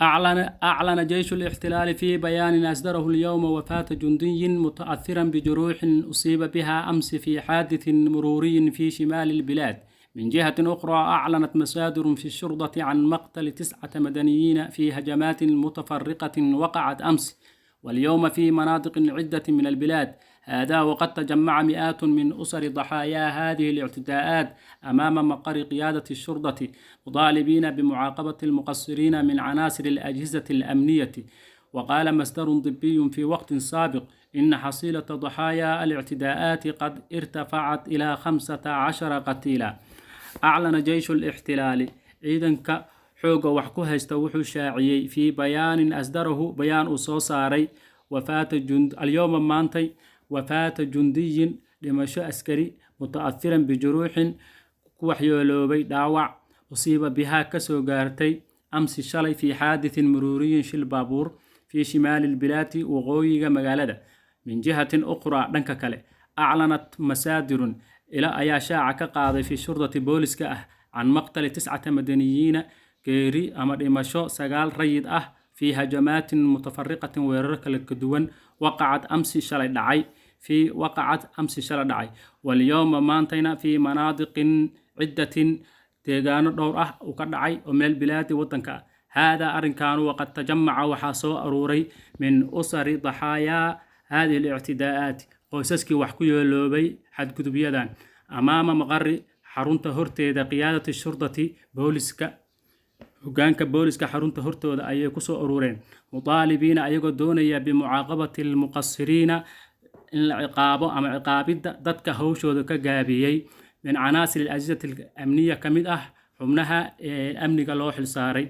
أعلن جيش الاحتلال في بيان أصدره اليوم وفاة جندي متأثرا بجروح أصيب بها أمس في حادث مروري في شمال البلاد. من جهة أخرى أعلنت مصادر في الشرطة عن مقتل 9 مدنيين في هجمات متفرقة وقعت أمس واليوم في مناطق عدة من البلاد. هذا وقد تجمع مئات من أسر ضحايا هذه الاعتداءات أمام مقر قيادة الشرطة مطالبين بمعاقبة المقصرين من عناصر الأجهزة الأمنية. وقال مصدر طبي في وقت سابق إن حصيلة ضحايا الاعتداءات قد ارتفعت إلى 15 قتيلا. أعلن جيش الاحتلال ciidanka xooga wax ku haysta wuxuu shaaciyay في بيان أصدره بيان أصوصاري اليوم maantay وفاة جندي dhimasho askari متأثرا بجروح waxyeeloobay dhaawac أصيب بها kasoo gaartay أمس shalay في حادث مروري shil baabuur في شمال البلاد وقooyiga magaalada. من جهة أخرى dhanka kale أعلنت مصادر إلى ayaa shaaca ka qaaday في شرطة booliska عن مقتل 9 مدنيين geeri ama dhimasho 9 rayid في هجمات متفرقة weerar kala duwan وقعت أمس شلay dhacay واليوم maantayna في مناطق عدة deegaano dhowr uu ka dhacay oo meel bilaadi wadanka. هذا أرنكان وقد تجمع وحاسو أروري من أسر ضحايا هذه الاعتداءات qoysaskii wax ku yeeloobay xadgudubyadan amaama maqari xarunta horteeda qiyaadada shurdati booliska hogaanka booliska xarunta hortooda ayay ku soo urureen mudaalibiina ayagoo doonaya bimucaaqabati almuqassiriina in la ciqaabo ama ciqaabida dadka hawshooda ka gaabiyay min canaasir al-ajhizati al-amniya kamid xubnaha amniga loo xilsaaray.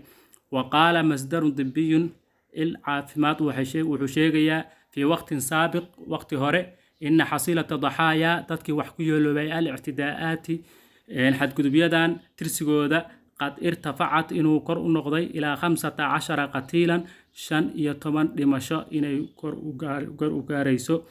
وقال مصدر طبي العافمات wuxuu sheegayaa في وقت سابق وقت hore إن حصيلة ضحايا dadkii wax ku yeeloobay الاعتداءات xadgudubyadan tirsigooda قد ارتفعت inuu kor u noqday إلى 15 قتيلا 15 dhimasho inay kor u gaarayso.